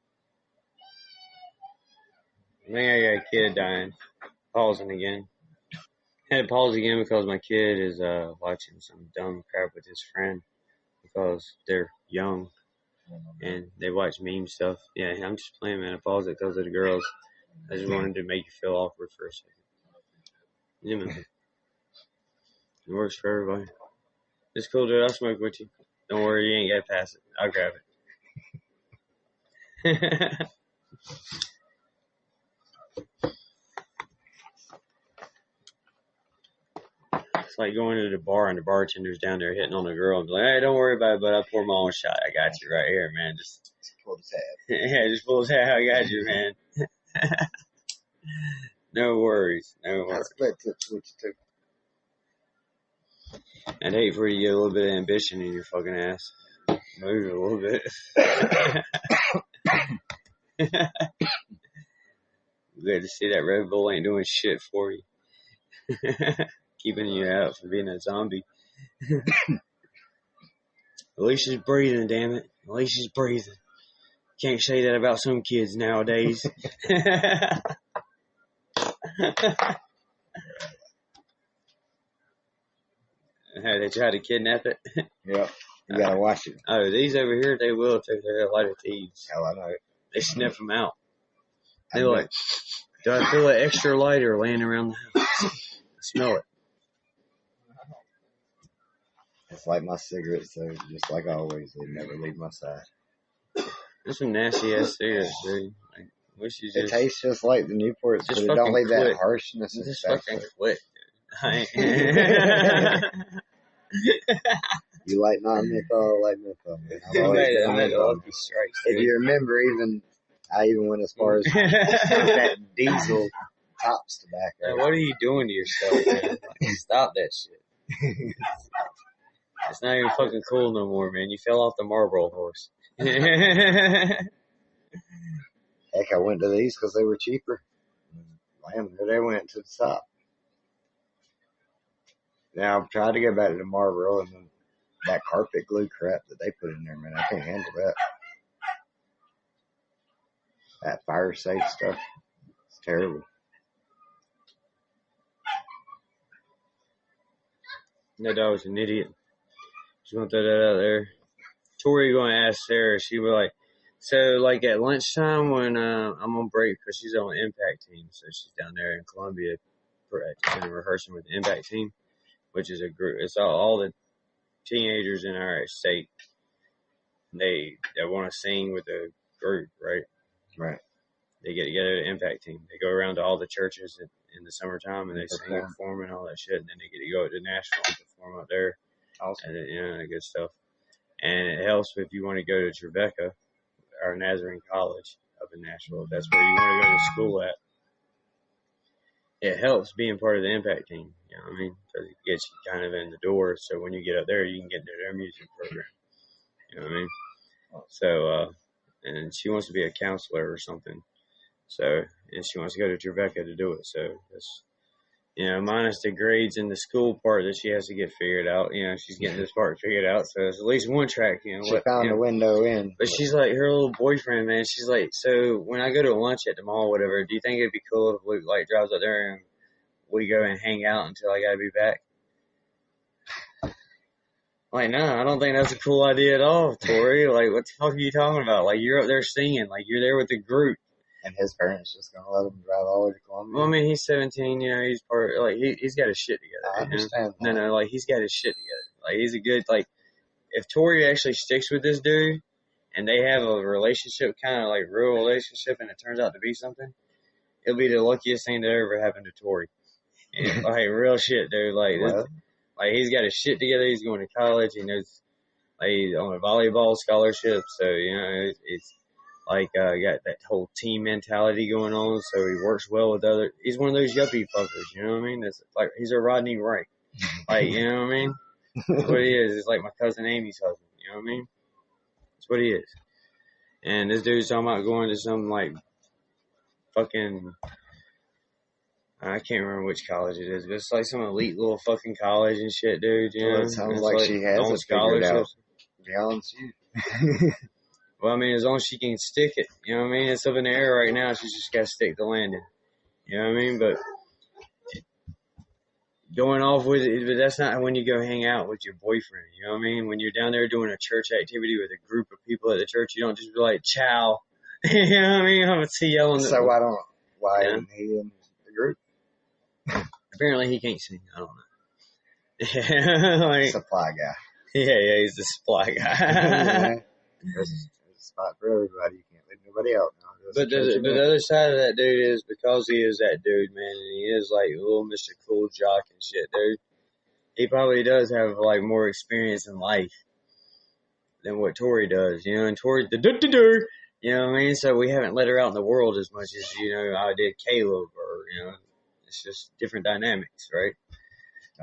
I think I got a kid dying. Pausing again. Had to pause again because my kid is watching some dumb crap with his friend because they're young and they watch meme stuff. Yeah, I'm just playing, man. I paused it because of the girls. I just wanted to make you feel awkward for a second. Yeah, man. It works for everybody. It's cool, dude. I'll smoke with you. Don't worry, you ain't got to pass it. I'll grab it. It's like going to the bar and the bartender's down there hitting on a girl and be like, hey, don't worry about it, but I'll pour my own shot. I got you right here, man. Just pull his head. Yeah, just pull his head. I got you, man. No worries. No worries. I'll split tips with you, too. I'd hate for you to get a little bit of ambition in your fucking ass. Move it a little bit. Good to see that Red Bull ain't doing shit for you. Keeping you out from being a zombie. At least she's breathing, damn it. At least she's breathing. Can't say that about some kids nowadays. Hey, they tried to kidnap it? Yep. You gotta watch it. Oh, these over here, they will take their light of thieves. Hell, I know. They sniff them out. They're like, do I feel an extra lighter laying around the house? I smell it. It's like my cigarettes, though. Just like always, they never leave my side. There's some nasty ass cigarettes, dude. Like, wish you just. It tastes just like the Newports, but it don't leave that harshness. Just fucking quit, dude. You like non-menthol, like menthol. If you remember, I even went as far as that diesel tops tobacco. Man, what are you doing to yourself, man? Like, stop that shit. It's not even fucking cool no more, man. You fell off the Marlboro horse. Heck, I went to these because they were cheaper. Damn, there they went to the top. Now, I've tried to go back to the Marlboro and then that carpet glue crap that they put in there, man. I can't handle that. That fire safe stuff. It's terrible. That dog's an idiot. Just want to throw that out there. Tori going to ask Sarah. She was like, so like at lunchtime when I'm on break because she's on the impact team, so she's down there in Columbia practicing and rehearsing with the impact team, which is a group. It's all the teenagers in our state. They want to sing with the group, right? Right. They get together the impact team. They go around to all the churches in the summertime and they sing and perform and all that shit. And then they get to go to Nashville and perform out there. Awesome. And that good stuff. And it helps if you want to go to Trevecca or Nazarene College up in Nashville. If that's where you want to go to school at. It helps being part of the impact team. You know what I mean? Because it gets you kind of in the door. So when you get up there, you can get into their music program. You know what I mean? So, and she wants to be a counselor or something. So, and she wants to go to Trevecca to do it. So, that's, you know, minus the grades in the school part that she has to get figured out. You know, she's getting this part figured out. So, it's at least one track, you know. She found a window in. But she's like, her little boyfriend, man, she's like, so when I go to lunch at the mall, whatever, do you think it'd be cool if Luke, like, drives up there and we go and hang out until I gotta be back? Like, no, I don't think that's a cool idea at all, Tori. Like, what the fuck are you talking about? Like, you're up there singing. Like, you're there with the group. And his parents just gonna let him drive all the way to Columbia? Well, I mean, he's 17, you know, he's part, like, he's got his shit together. I understand. You know? No, like, he's got his shit together. Like, he's a good, like, if Tori actually sticks with this dude, and they have a relationship, kind of like real relationship, and it turns out to be something, it'll be the luckiest thing that ever happened to Tori. And, like, real shit, dude. Like, Well, like, he's got his shit together. He's going to college. He knows, like, he's on a volleyball scholarship. So, you know, it's like, got that whole team mentality going on. So he works well with other. He's one of those yuppie fuckers. You know what I mean? It's like, he's a Rodney Wright. Like, you know what I mean? That's what he is. It's like my cousin Amy's husband. You know what I mean? That's what he is. And this dude's talking about going to some, like, fucking, I can't remember which college it is, but it's like some elite little fucking college and shit, dude. You know? It sounds like she has on it figured out. scholarships. Beyond you. Well, I mean, as long as she can stick it, you know what I mean? It's up in the air right now. She's just got to stick the landing. You know what I mean? But going off with it, but that's not when you go hang out with your boyfriend. You know what I mean? When you're down there doing a church activity with a group of people at the church, you don't just be like, ciao. You know what I mean? I'm going to see yelling. So why isn't he in the group? Apparently he can't sing. I don't know. Yeah, like, Supply guy. Yeah, he's the supply guy. Yeah. There's a spot for everybody. You can't leave nobody out now. But the other side of that dude is because he is that dude, man, and he is like a little Mr. Cool Jock and shit, dude. He probably does have like more experience in life than what Tori does, you know. And Tori, you know what I mean? So we haven't let her out in the world as much as, you know, I did Caleb, or, you know, it's just different dynamics, right?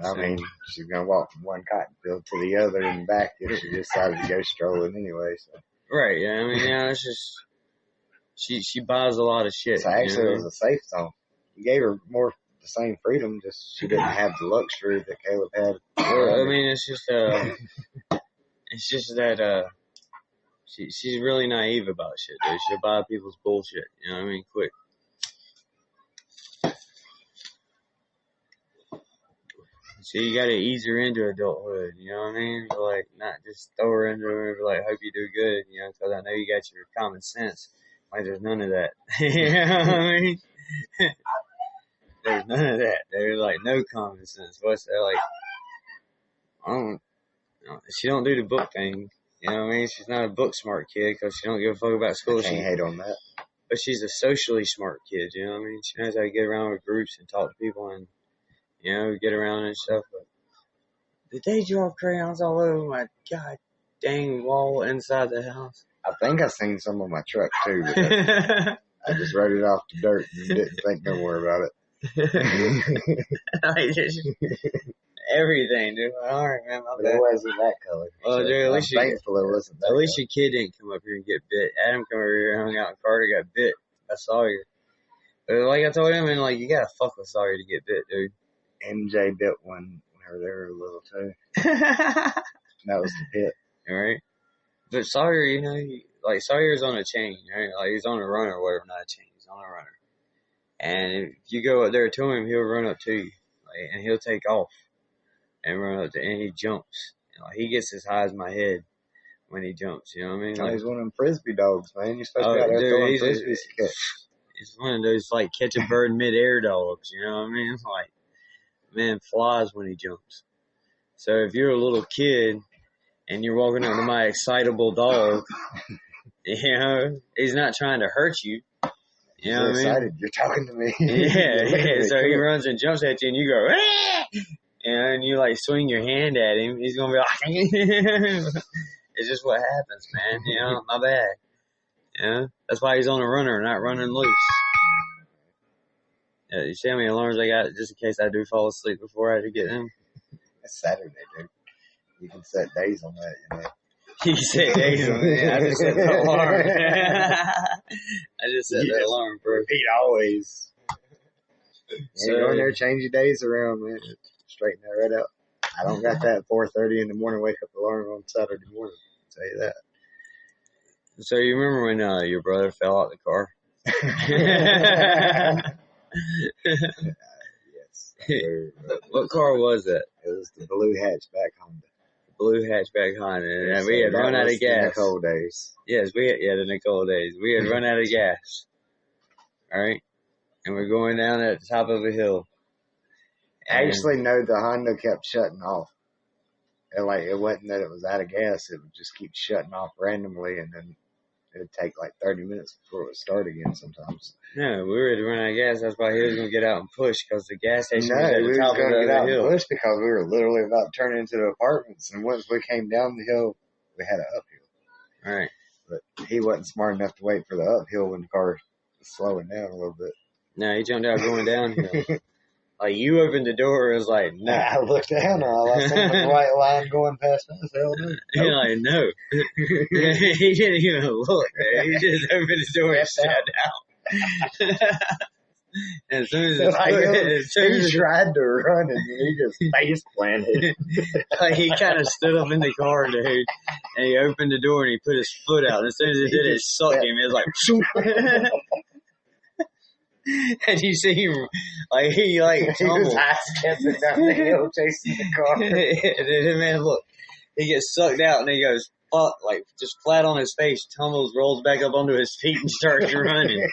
I mean, she's gonna walk from one cotton field to the other and back if she decided to go strolling anyway. So. Right? Yeah. I mean, yeah, it's just she buys a lot of shit. So actually, it was a safe zone. You gave her more the same freedom, just she didn't have the luxury that Caleb had. Well, I mean, it's just that she's really naive about shit, dude. She'll buy people's bullshit. You know what I mean? Quick. So you gotta ease her into adulthood, you know what I mean? Like, not just throw her into it and be like, hope you do good, you know, because I know you got your common sense. Like, there's none of that. You know what I mean? There's none of that. There's, like, no common sense. What's that, like, she don't do the book thing, you know what I mean? She's not a book smart kid because she don't give a fuck about school. I can't hate on that. But she's a socially smart kid, you know what I mean? She knows how to get around with groups and talk to people and, you know, get around and stuff. But did they draw crayons all over my god dang wall inside the house? I think I seen some on my truck too, but I just wrote it off the dirt and didn't think no more about it. Like, just everything, dude. All right, man. But it wasn't that color. Well, so dude, I'm thankful it wasn't that at least color. your kid didn't come up here and get bit. Adam come over here and hung out in Carter, got bit. I saw you. But like I told him, and like, you gotta fuck with Sawyer to get bit, dude. MJ bit one whenever they were little too. That was the pit. All right. But Sawyer, you know, like Sawyer's on a chain, right? Like he's on a runner or whatever, not a chain. He's on a runner. And if you go up there to him, he'll run up to you, like, and he'll take off and run up to, and he jumps. And, like, he gets as high as my head when he jumps. You know what I mean? Like, he's one of them frisbee dogs, man. You're supposed to be out there throwing frisbees to catch. He's one of those like catch a bird mid-air dogs. You know what I mean? Like, man flies when he jumps. So if you're a little kid and you're walking up to my excitable dog, you know, he's not trying to hurt you. You know what I mean? Excited. You're talking to me. Yeah. So he runs and jumps at you, and you go, ah! And you like swing your hand at him. He's gonna be like, it's just what happens, man. You know, my bad. You know, that's why he's on a runner, not running loose. Yeah, you see how many alarms I got just in case I do fall asleep before I have to get them? It's Saturday, dude. You can set days on that, you know. You set days on it. Yeah, I just set the alarm. I just set the alarm for repeat always. So go in there, change your days around, man. Straighten that right out. I don't got that 4:30 in the morning wake up alarm on Saturday morning. I'll tell you that. So you remember when your brother fell out the car? Yes. What car was that? It was the blue hatchback Honda. Blue hatchback Honda. And we had run out of gas. The Nicole days. Yes, the Nicole days. We had run out of gas. All right? And we're going down at the top of a hill. Actually, no, the Honda kept shutting off. And like, it wasn't that it was out of gas. It would just keep shutting off randomly, and then it would take like 30 minutes before it would start again sometimes. No, we were to run out of gas. That's why he was going to get out and push, because the gas station was at the top of the hill. No, we were going to get out and push because we were literally about to turn into the apartments. And once we came down the hill, we had an uphill. All right. But he wasn't smart enough to wait for the uphill when the car was slowing down a little bit. No, he jumped out going downhill. Like, you opened the door and was like, no. I looked down, all I seen was a white line going past us. Hell no. You're like, no. He didn't even look. He just opened the door and sat down. And as soon as he tried to run and he just face planted. Like, he kind of stood up in the car, dude, and he opened the door and he put his foot out. And as soon as he did, it sucked him. It was like, shoop. And you see him, like, he tumbled. He was high-stepping down the hill chasing the car. And man, look, he gets sucked out and he goes, like, just flat on his face, tumbles, rolls back up onto his feet and starts running.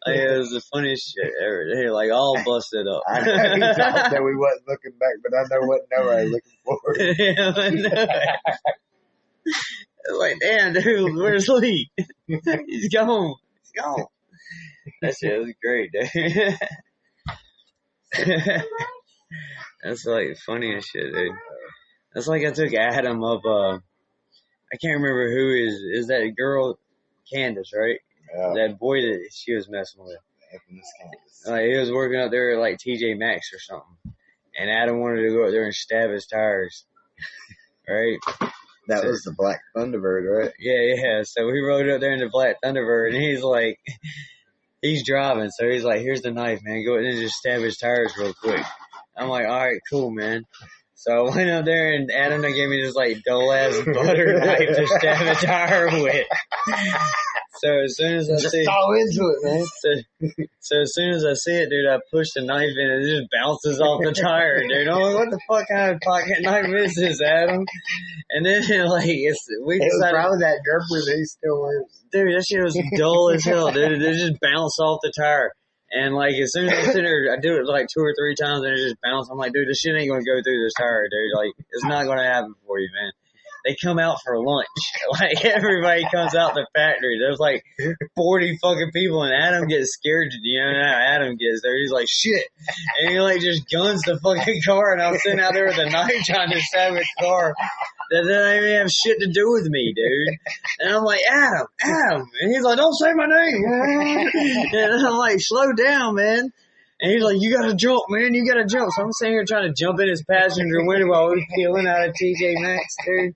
Like, it was the funniest shit ever. They like all busted up. I know he thought that we wasn't looking back, but I know what nobody looking for. Yeah, I know. Like, damn, dude, where's Lee? He's gone. He's gone. That shit was great, dude. That's like funny as shit, dude. That's like I took Adam up. I can't remember who is that girl, Candace, right? That boy that she was messing with. Like, he was working up there at like TJ Maxx or something, and Adam wanted to go up there and stab his tires. Right? That was the Black Thunderbird, right? Yeah. So we rode up there in the Black Thunderbird, and he's like. He's driving, so he's like, here's the knife, man. Go ahead and just stab his tires real quick. I'm like, all right, cool, man. So I went up there, and Adam gave me this, like, dull-ass butter knife to stab a tire with. So as soon as I see it. Just fall into it, man. So as soon as I see it, dude, I push the knife in, and it just bounces off the tire, dude. I'm like, what the fuck kind of pocket knife is this, Adam? And then, like, it was probably that Gerber that he still wears. Dude, that shit was dull as hell, dude. It just bounced off the tire. And, like, as soon as I'm sitting there, I do it, like, 2 or 3 times, and it just bounced. I'm like, dude, this shit ain't going to go through this tire, dude. Like, it's not going to happen for you, man. They come out for lunch. Like, everybody comes out the factory. There's, like, 40 fucking people, and Adam gets scared. You know how Adam gets there. He's like, shit. And he, like, just guns the fucking car, and I'm sitting out there with a knife trying to stab his car. That doesn't even have shit to do with me, dude. And I'm like, Adam. And he's like, don't say my name. And I'm like, slow down, man. And he's like, you gotta jump, man. You gotta jump. So I'm sitting here trying to jump in his passenger window while we're peeling out of TJ Maxx, dude.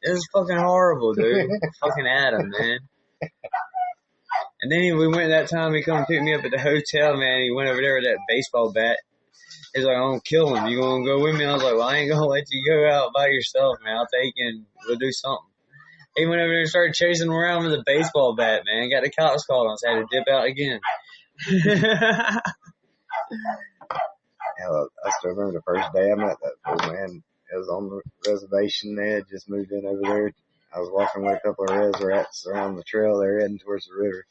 It was fucking horrible, dude. Fucking Adam, man. And then we went that time, he come pick me up at the hotel, man. He went over there with that baseball bat. He's like, I'm gonna kill him. You gonna go with me? I was like, well, I ain't gonna let you go out by yourself, man. I'll take you and we'll do something. He went over there and started chasing him around with a baseball bat, man. Got the cops called on us. Had to dip out again. Hell, I still remember the first day I met that fool, man. It was on the reservation. They had just moved in over there. I was walking with a couple of res rats around the trail. They were heading towards the river.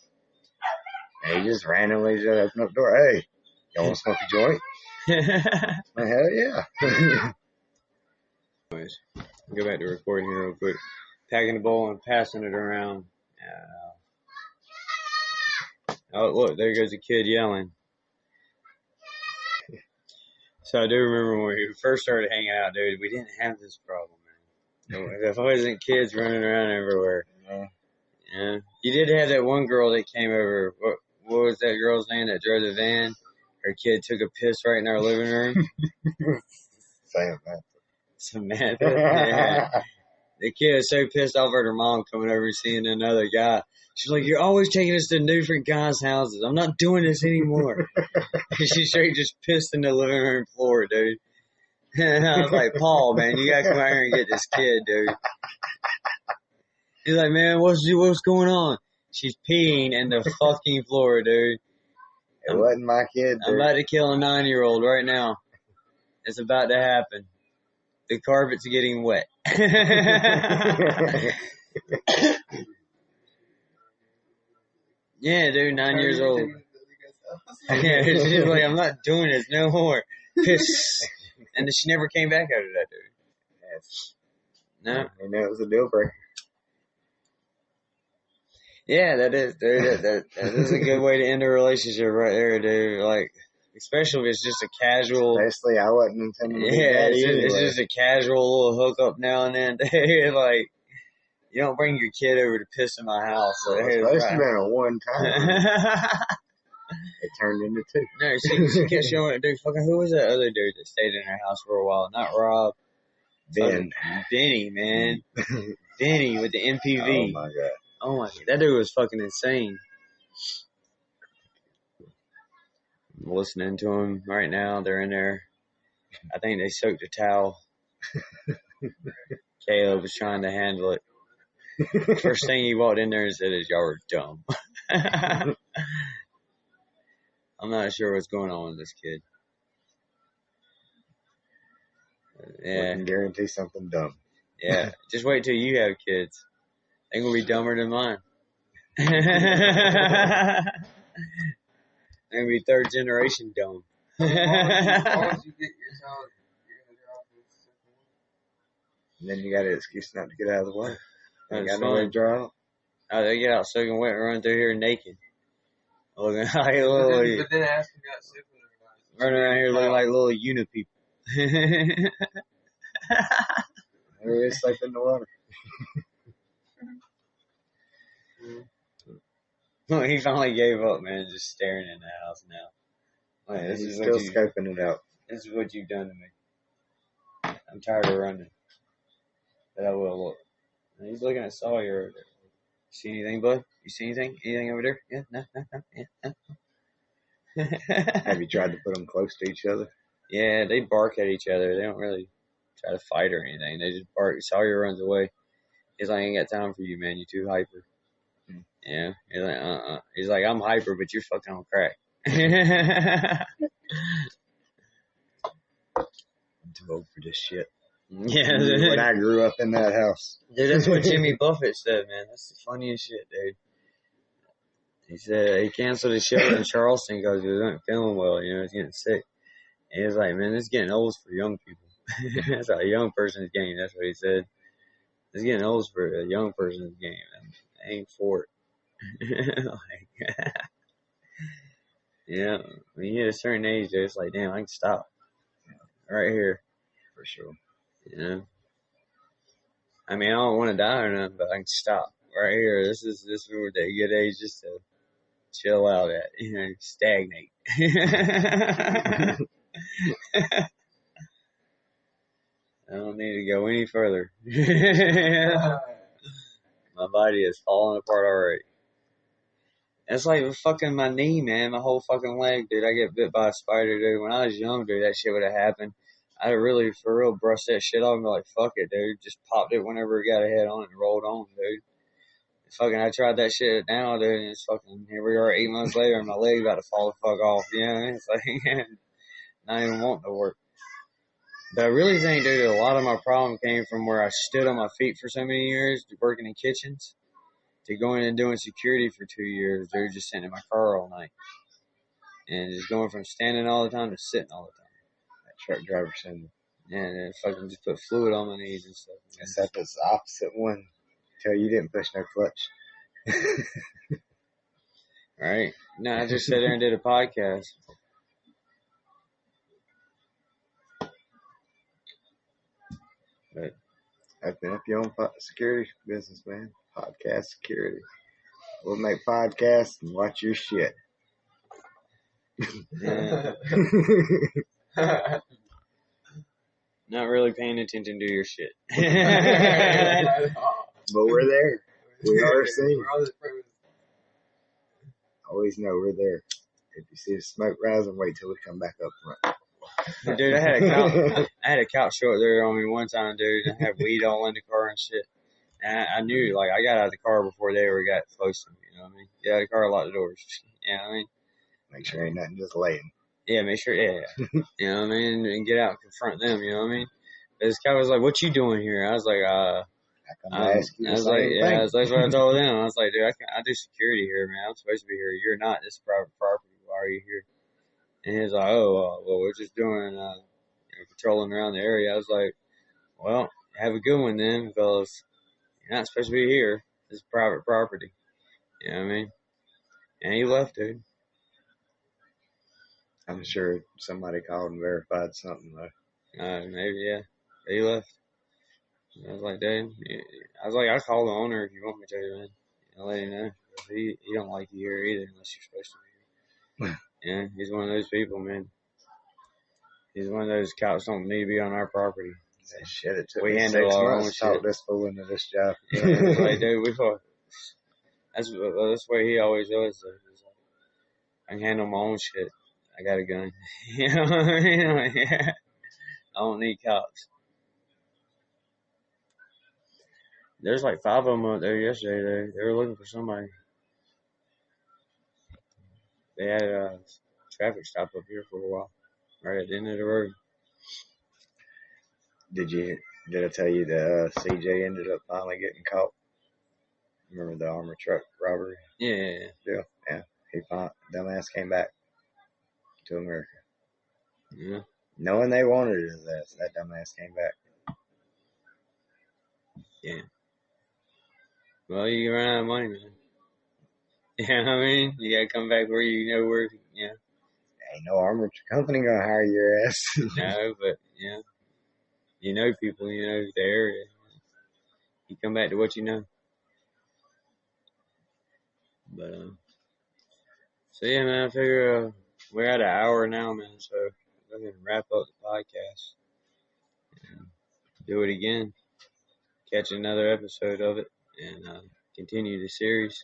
And he just randomly just opened up the door. Hey, y'all want to smoke a joint? Hell yeah. Anyways, go back to recording here real quick. Packing the bowl and passing it around. Oh, look, there goes a kid yelling. So I do remember when we first started hanging out, dude, we didn't have this problem, man. There wasn't kids running around everywhere. Yeah. You did have that one girl that came over. What was that girl's name that drove the van? Her kid took a piss right in our living room. Samantha. Yeah. The kid was so pissed off at her mom coming over and seeing another guy. She's like, you're always taking us to different guys' houses. I'm not doing this anymore. She straight just pissed in the living room floor, dude. And I was like, Paul, man, you gotta come out here and get this kid, dude. He's like, man, what's going on? She's peeing in the fucking floor, dude. It wasn't my kid, dude. I'm about to kill a 9-year-old right now. It's about to happen. The carpet's getting wet. Yeah, dude, 9 years old. Yeah, she's like, I'm not doing this no more. Piss. And then she never came back after that, dude. Yes. No. And that was a deal breaker. Yeah, that is, dude. That is a good way to end a relationship right there, dude. Like, especially if it's just a casual. Especially, I wasn't intending to be Yeah, anyway. it's just a casual little hookup now and then, dude. Like, you don't bring your kid over to piss in my house. So Well, it's supposed to have been a one time. It turned into two. No, she kept showing it, dude. Fucking, who was that other dude that stayed in her house for a while? Not Rob. Benny, man. Benny with the MPV. Oh my god. Oh my god, that dude was fucking insane. I'm listening to him right now. They're in there. I think they soaked a towel. Caleb was trying to handle it. First thing he walked in there and said is, y'all are dumb. I'm not sure what's going on with this kid. Yeah. I can guarantee something dumb. Yeah. Just wait till you have kids. They're going to be dumber than mine. They're going to be third generation dumb. As long as you get your talent, you're going to drop this. And then you got an excuse not to get out of the way. You That's got nowhere to draw out. Oh, they get out soaking wet and run through here naked. Looking like little, But then Aspen got sick when they running around here looking like little uni people. There is sleep in the water. He finally gave up, man, just staring in the house now. Like, He's still scoping it out. This is what you've done to me. I'm tired of running. But I will look. And he's looking at Sawyer over there. See anything, bud? You see anything? Anything over there? Yeah, no, yeah, no. Have you tried to put them close to each other? Yeah, they bark at each other. They don't really try to fight or anything. They just bark. Sawyer runs away. He's like, I ain't got time for you, man. You're too hyper. Yeah. He's like, He's like, I'm hyper, but you're fucking on crack. I'm too old for this shit. Yeah. When I grew up in that house. Dude, that's what Jimmy Buffett said, man. That's the funniest shit, dude. He said he canceled his show in Charleston because he wasn't feeling well, you know, he's getting sick. And he was like, man, this is getting old for young people. That's a young person's game. That's what he said. It's getting old for a young person's game. I ain't for it. Like, yeah, when you hit a certain age, dude, it's like, damn, I can stop right here. For sure. You know? I mean, I don't want to die or nothing, but I can stop right here. This is where they good age just to chill out at, you know, stagnate. I don't need to go any further. My body is falling apart already. It's like fucking my knee, man. My whole fucking leg, dude. I get bit by a spider, dude. When I was young, dude, that shit would have happened. I'd really, for real, brush that shit off and be like, fuck it, dude. Just popped it whenever it got a head on it and rolled on, dude. Fucking, I tried that shit now, dude, and it's fucking, here we are 8 months later and my leg's about to fall the fuck off, you know what I mean? It's like, not even wanting to work. But I really think, dude, a lot of my problem came from where I stood on my feet for so many years, working in kitchens, to going and doing security for 2 years, dude, just sitting in my car all night. And just going from standing all the time to sitting all the time. That truck driver syndrome. Yeah, and then fucking just put fluid on my knees and stuff. Except it's the opposite one. Tell you didn't push no clutch. Right? No, I just sat there and did a podcast. But open up your own security business, man. Podcast security. We'll make podcasts and watch your shit. Yeah. Not really paying attention to your shit. But we're there. We are seen. Always know we're there. If you see the smoke rising, wait till we come back up front. Dude, I had a couch show up there on me one time, dude. I had weed all in the car and shit. And I knew, like, I got out of the car before they ever got close to me, you know what I mean? Get out of the car, lock the doors. You know what I mean? Make sure ain't nothing just laying. Yeah, make sure, yeah. You know what I mean? And get out and confront them, you know what I mean? This guy was like, what you doing here? I was like, I was like, that's what I told him. I was like, dude, I do security here, man. I'm supposed to be here. You're not. This is private property. Why are you here? And he was like, well, we're just doing, patrolling around the area. I was like, well, have a good one then, because you're not supposed to be here. This is private property. You know what I mean? And he left, dude. I'm sure somebody called and verified something, though. Maybe, yeah. But he left. I was like, dude, I'll call the owner if you want me to, man. I'll let him know. He don't like you here either unless you're supposed to be here. Yeah, he's one of those people, man. He's one of those cops don't need to be on our property. That shit, it took we me handle 6 our months own to talk shit. this fool into this job. Yeah, it's like, dude, that's the way he always was. He's like, I can handle my own shit. I got a gun. You know what I mean? Like, yeah. I don't need cops. There's like 5 of them out there yesterday. They were looking for somebody. They had a traffic stop up here for a while, right at the end of the road. Did I tell you that CJ ended up finally getting caught? Remember the armor truck robbery? Yeah. Yeah. Dumbass came back to America. Yeah. Knowing they wanted his ass, that dumbass came back. Yeah. Well, you run out of money, man. You know what I mean? You gotta come back where you know where, yeah. Ain't no armor company gonna hire your ass. No, but, yeah. You know people, you know the area. You come back to what you know. But, so yeah, man, I figure we're at an hour now, man, so we're going to wrap up the podcast and do it again. Catch another episode of it and continue the series.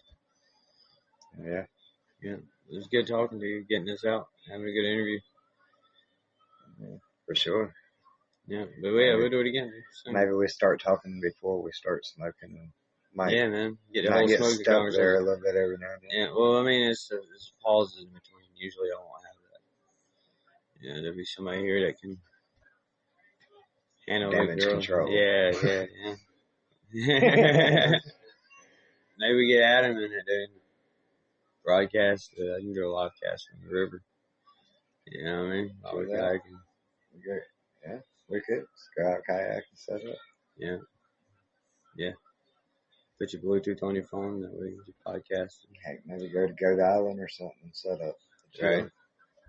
Yeah. Yeah, it was good talking to you, getting this out, having a good interview. Yeah, for sure. Yeah, but yeah, we'll do it again. Maybe we start talking before we start smoking. Yeah, man. Get the whole smoking stuck conversation there a little bit every now and then. Yeah, well, I mean, it's pauses in between. Usually I won't have that. Yeah, there'll be somebody here that can handle damage control. Yeah. Maybe we get Adam in it, dude. Broadcast. I can do a live cast from the river. You know what I mean? Yeah, we could. Go out kayak and set up. Yeah. Put your Bluetooth on your phone, that way you can podcast. Heck, maybe go to Goat Island or something and set up. Right.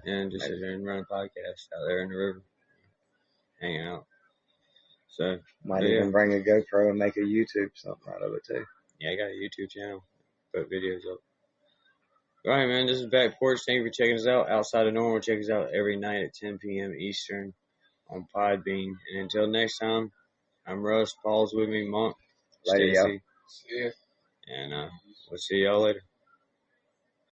And just sit there and run a podcast out there in the river. Hang out. So might even bring a GoPro and make a YouTube something out of it too. Yeah, I got a YouTube channel. Put videos up. Alright, man, this is Back Porch. Thank you for checking us out. Outside of Normal, check us out every night at 10 p.m. Eastern on Podbean. And until next time, I'm Russ. Paul's with me, Monk. Later, y'all. See ya. And we'll see y'all later.